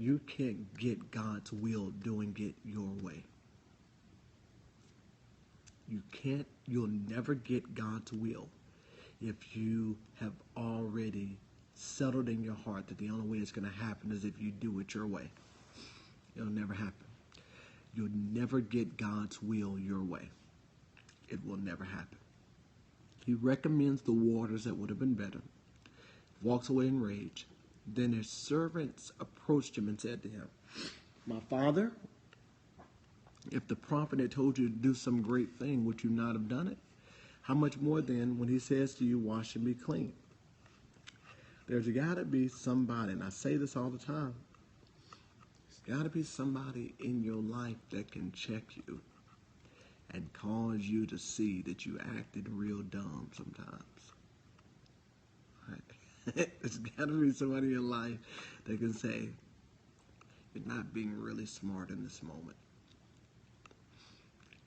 You can't get God's will doing it your way. You'll never get God's will if you have already settled in your heart that the only way it's going to happen is if you do it your way. It'll never happen. You'll never get God's will your way. It will never happen. He recommends the waters that would have been better, walks away in rage. Then his servants approached him and said to him, "My father, if the prophet had told you to do some great thing, would you not have done it? How much more then when he says to you, wash and be clean?" There's got to be somebody, and I say this all the time, there's got to be somebody in your life that can check you and cause you to see that you acted real dumb sometimes. Right? There's got to be somebody in your life that can say, you're not being really smart in this moment.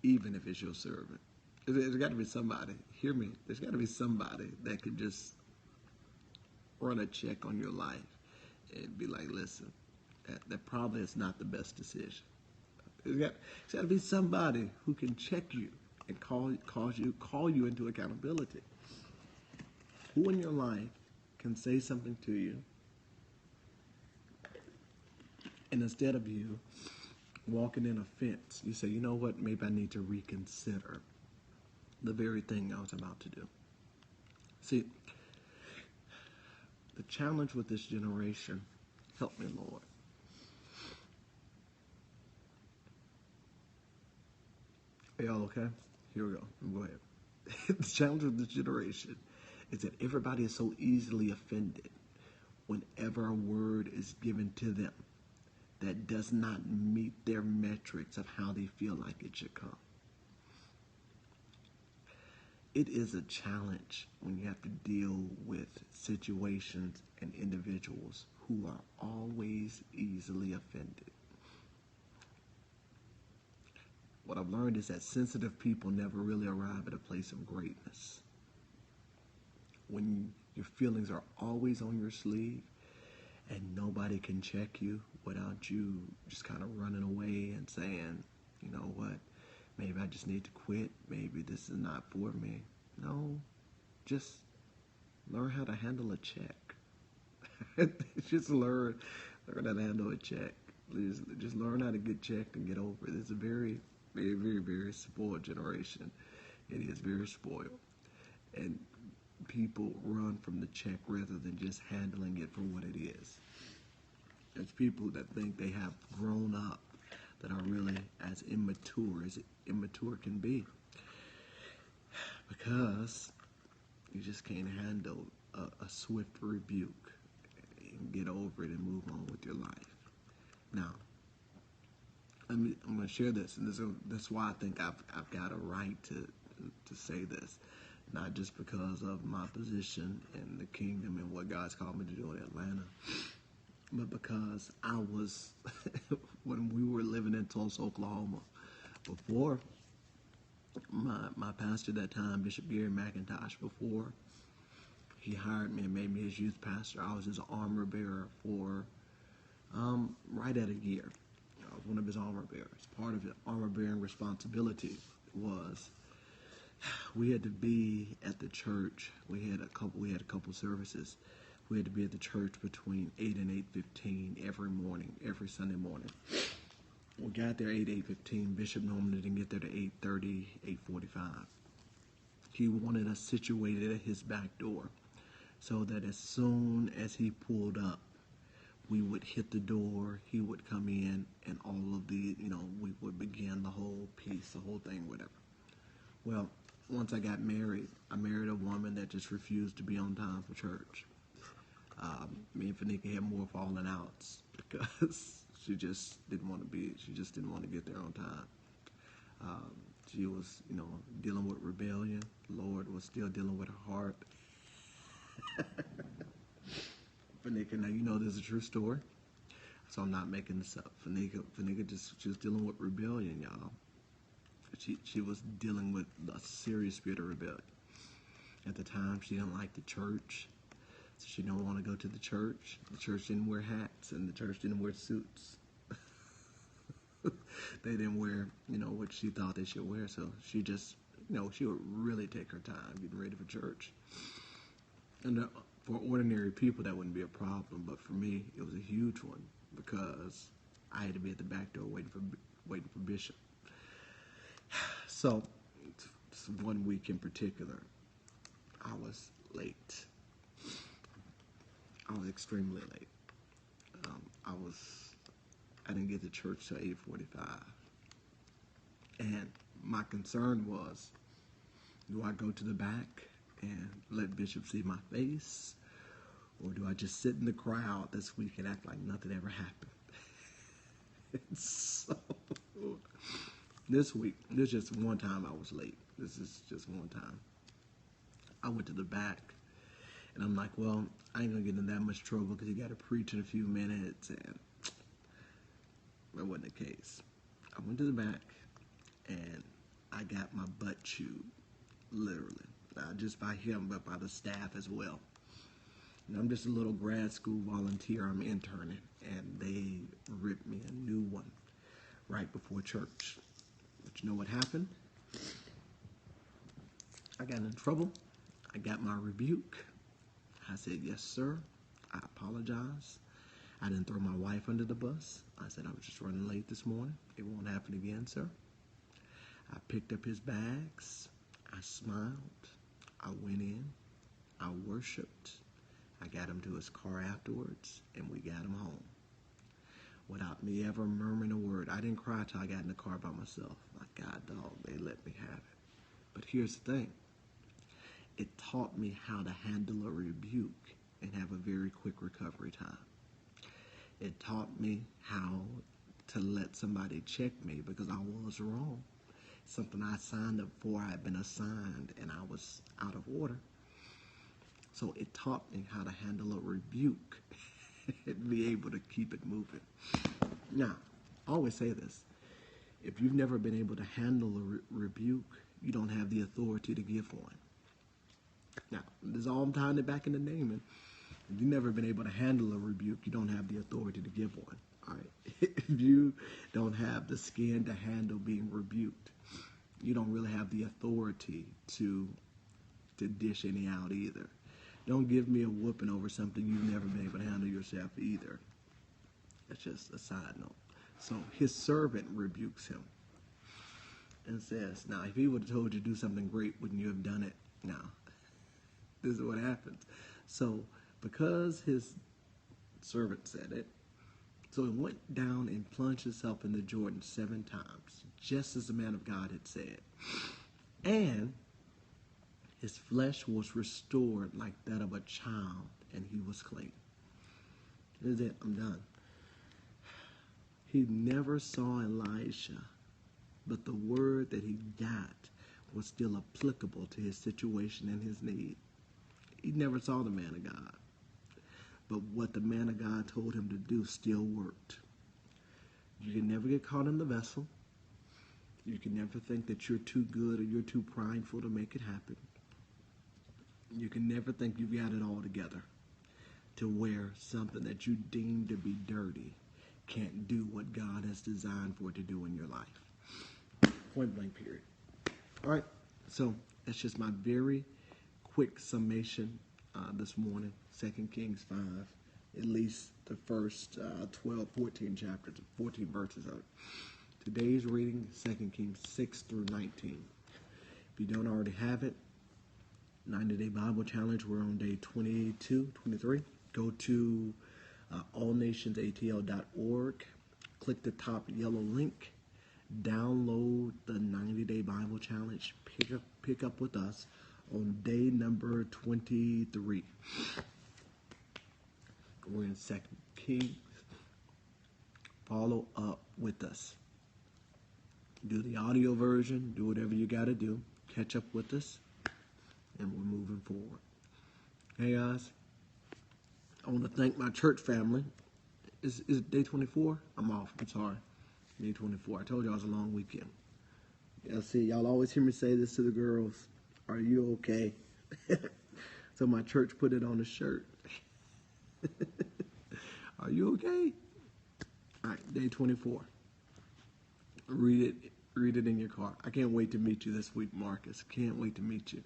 Even if it's your servant. There's got to be somebody, hear me, there's got to be somebody that can just run a check on your life and be like, listen, that probably is not the best decision. There's got to be somebody who can check you and call you into accountability. Who in your life can say something to you, and instead of you walking in a fence, you say, you know what, maybe I need to reconsider the very thing I was about to do. See, the challenge with this generation, help me, Lord. Are y'all okay? Here we go. Go ahead. The challenge with this generation is that everybody is so easily offended whenever a word is given to them that does not meet their metrics of how they feel like it should come. it is a challenge when you have to deal with situations and individuals who are always easily offended. What I've learned is that sensitive people never really arrive at a place of greatness. When your feelings are always on your sleeve and nobody can check you without you just kind of running away and saying, you know what, maybe I just need to quit. Maybe this is not for me. No, just learn how to handle a check. Just learn how to handle a check. Just learn how to get checked and get over it. It's a very, very, very, very spoiled generation. It is very spoiled. And people run from the check rather than just handling it for what it is. There's people that think they have grown up that are really as immature can be, because you just can't handle a swift rebuke and get over it and move on with your life. Now, I'm going to share this, and that's why I think I've got a right to say this, not just because of my position in the kingdom and what God's called me to do in Atlanta, but because I was, when we were living in Tulsa, Oklahoma, before my pastor at that time, Bishop Gary McIntosh, before he hired me and made me his youth pastor, I was his armor bearer for right at a year. I was one of his armor bearers. Part of his armor bearing responsibility was we had to be at the church. We had a couple services. We had to be at the church between 8 and 8:15 every morning, every Sunday morning. We got there 8:15. Bishop normally didn't get there to 8:30, 8:45. He wanted us situated at his back door so that as soon as he pulled up, we would hit the door, he would come in, and all of the, we would begin the whole piece, the whole thing, whatever. Well, once I got married, I married a woman that just refused to be on time for church. Me and Fanika had more falling outs because she just didn't want to get there on time. She was, dealing with rebellion. The Lord was still dealing with her heart. Fanika, now this is a true story, so I'm not making this up. Fanika she was dealing with rebellion, y'all. She was dealing with a serious spirit of rebellion. At the time, she didn't like the church. So she didn't want to go to the church. The church didn't wear hats, and the church didn't wear suits. They didn't wear, what she thought they should wear. So she just, she would really take her time getting ready for church. And for ordinary people, that wouldn't be a problem. But for me, it was a huge one because I had to be at the back door waiting for Bishop. So, one week in particular, I was late. I was extremely late. I didn't get to church till 8:45. And my concern was, do I go to the back and let Bishop see my face? Or do I just sit in the crowd this week and act like nothing ever happened? And so, this week, there's just one time I was late. This is just one time. I went to the back, and I'm like, well, I ain't going to get in that much trouble because you got to preach in a few minutes, and that wasn't the case. I went to the back, and I got my butt chewed, literally. Not just by him, but by the staff as well. And I'm just a little grad school volunteer. I'm interning, and they ripped me a new one right before church. But you know what happened? I got in trouble. I got my rebuke. I said, yes, sir. I apologize. I didn't throw my wife under the bus. I said, I was just running late this morning. It won't happen again, sir. I picked up his bags. I smiled. I went in. I worshiped. I got him to his car afterwards, and we got him home without me ever murmuring a word. I didn't cry till I got in the car by myself. My God, dog, they let me have it. But here's the thing. It taught me how to handle a rebuke and have a very quick recovery time. It taught me how to let somebody check me because I was wrong. Something I signed up for, I had been assigned, and I was out of order. So it taught me how to handle a rebuke and be able to keep it moving. Now, I always say this. If you've never been able to handle a rebuke, you don't have the authority to give one. Now, this is all I'm tying it back into naming. If you've never been able to handle a rebuke, you don't have the authority to give one. All right. If you don't have the skin to handle being rebuked, you don't really have the authority to dish any out either. Don't give me a whooping over something you've never been able to handle yourself either. That's just a side note. So his servant rebukes him and says, now, if he would have told you to do something great, wouldn't you have done it? Now, this is what happens. So because his servant said it, so he went down and plunged himself in the Jordan 7 times, just as the man of God had said. And his flesh was restored like that of a child, and he was clean. This is it. I'm done. He never saw Elisha, but the word that he got was still applicable to his situation and his need. He never saw the man of God, but what the man of God told him to do still worked. You can never get caught in the vessel. You can never think that you're too good or you're too prideful to make it happen. You can never think you've got it all together to where something that you deem to be dirty can't do what God has designed for it to do in your life. Point blank period. All right, so that's just my very quick summation this morning. 2 Kings 5, at least the first 12, 14 chapters, 14 verses of it. Today's reading, 2 Kings 6 through 19. If you don't already have it, 90-Day Bible Challenge, we're on day 22, 23. Go to allnationsatl.org, click the top yellow link, download the 90-Day Bible Challenge, pick up with us on day number 23. We're in 2 Kings. Follow up with us. Do the audio version, do whatever you got to do. Catch up with us, and we're moving forward. Hey guys, I want to thank my church family. Is it day 24? I'm off. I'm sorry. Day 24. I told y'all it was a long weekend. Yeah, see, y'all always hear me say this to the girls. Are you okay? So my church put it on a shirt. Are you okay? All right, day 24. Read it in your car. I can't wait to meet you this week, Marcus. Can't wait to meet you.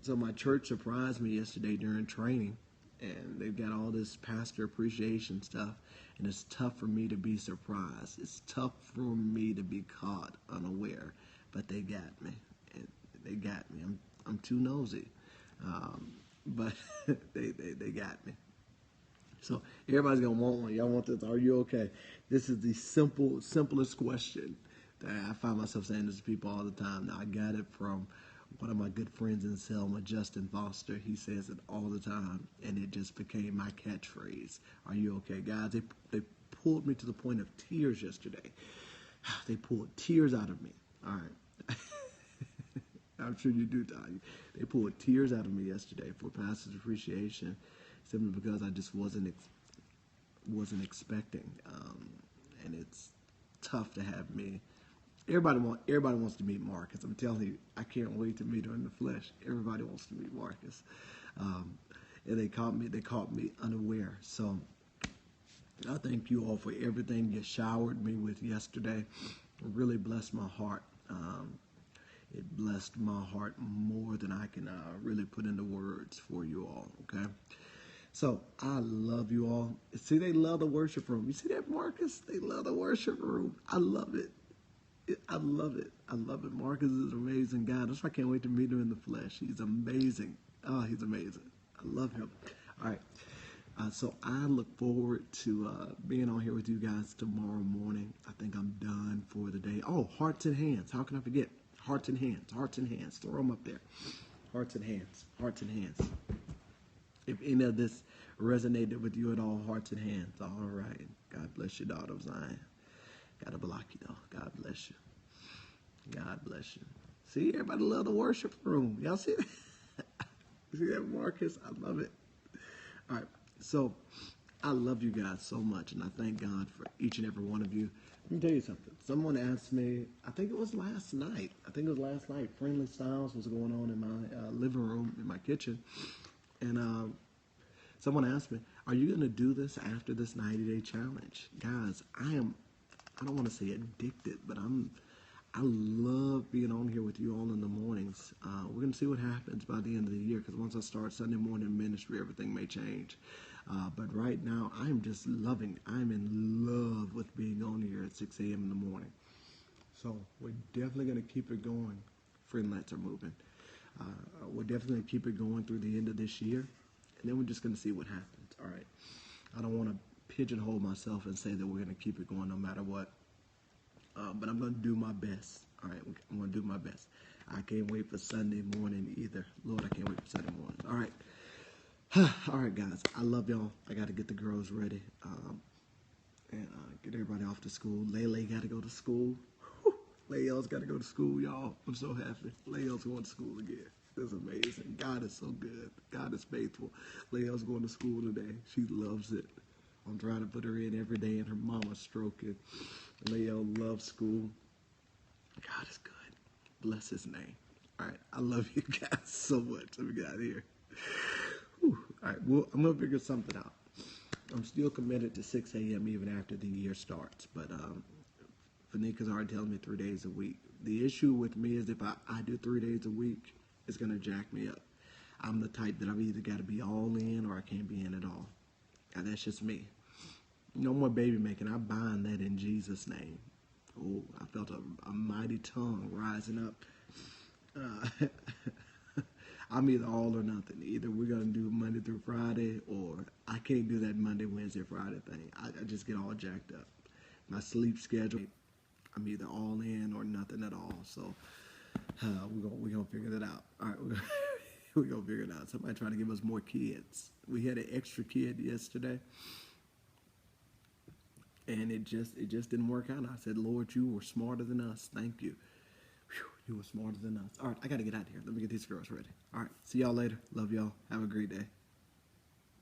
So my church surprised me yesterday during training, and they've got all this pastor appreciation stuff, and it's tough for me to be surprised. It's tough for me to be caught unaware, but they got me. They got me. I'm too nosy, but they got me. So everybody's gonna want one. Y'all want this? Are you okay? This is the simplest question that I find myself saying this to people all the time. Now I got it from one of my good friends in Selma, Justin Foster. He says it all the time, and it just became my catchphrase. Are you okay, guys? They pulled me to the point of tears yesterday. They pulled tears out of me. All right. I'm sure you do, Tanya. They pulled tears out of me yesterday for Pastor's Appreciation, simply because I just wasn't expecting, and it's tough to have me. Everybody wants to meet Marcus. I'm telling you, I can't wait to meet her in the flesh. Everybody wants to meet Marcus, and they caught me unaware. So I thank you all for everything you showered me with yesterday. It really blessed my heart. It blessed my heart more than I can really put into words for you all, okay? So I love you all. See, they love the worship room. You see that, Marcus? They love the worship room. I love it. I love it. I love it. Marcus is an amazing guy. That's why I can't wait to meet him in the flesh. He's amazing. Oh, he's amazing. I love him. All right. So I look forward to being on here with you guys tomorrow morning. I think I'm done for the day. Oh, hearts and hands. How can I forget? Hearts and hands. Hearts and hands. Throw them up there. Hearts and hands. Hearts and hands. If any of this resonated with you at all, hearts and hands. All right. God bless you, daughter of Zion. Gotta block you, though. God bless you. God bless you. See, everybody love the worship room. Y'all see that? See that, Marcus? I love it. All right. So I love you guys so much, and I thank God for each and every one of you. Let me tell you something. Someone asked me, I think it was last night. Friendly Styles was going on in my living room, in my kitchen. And someone asked me, are you going to do this after this 90-day challenge? Guys, I don't want to say addicted, but I love being on here with you all in the mornings. We're going to see what happens by the end of the year, because once I start Sunday morning ministry, everything may change. But right now, I'm just loving it. I'm in love with being on here at 6 a.m. in the morning. So we're definitely going to keep it going. Friendlets are moving. We're definitely going to keep it going through the end of this year. And then we're just going to see what happens. All right. I don't want to pigeonhole myself and say that we're going to keep it going no matter what. But I'm going to do my best. All right. I'm going to do my best. I can't wait for Sunday morning either. Lord, I can't wait for Sunday morning. All right. All right, guys. I love y'all. I got to get the girls ready and get everybody off to school. Lele got to go to school. Leo's got to go to school, y'all. I'm so happy. Leo's going to school again. This is amazing. God is so good. God is faithful. Leo's going to school today. She loves it. I'm trying to put her in every day, and her mama's stroking. Leo loves school. God is good. Bless his name. All right. I love you guys so much. Let me get out of here. Whew. All right. Well, I'm going to figure something out. I'm still committed to 6 a.m. even after the year starts. But Fanika's already telling me 3 days a week. The issue with me is if I do 3 days a week, it's going to jack me up. I'm the type that I've either got to be all in or I can't be in at all. And that's just me. No more baby making. I bind that in Jesus' name. Oh, I felt a mighty tongue rising up. I'm either all or nothing. Either we're going to do Monday through Friday, or I can't do that Monday, Wednesday, Friday thing. I just get all jacked up. My sleep schedule, I'm either all in or nothing at all. So we're gonna figure that out. All right, we're gonna figure it out. Somebody trying to give us more kids. We had an extra kid yesterday, and it just didn't work out. I said, Lord, you were smarter than us. Thank you. Whew, you were smarter than us. All right, I got to get out of here. Let me get these girls ready. All right, see y'all later. Love y'all. Have a great day.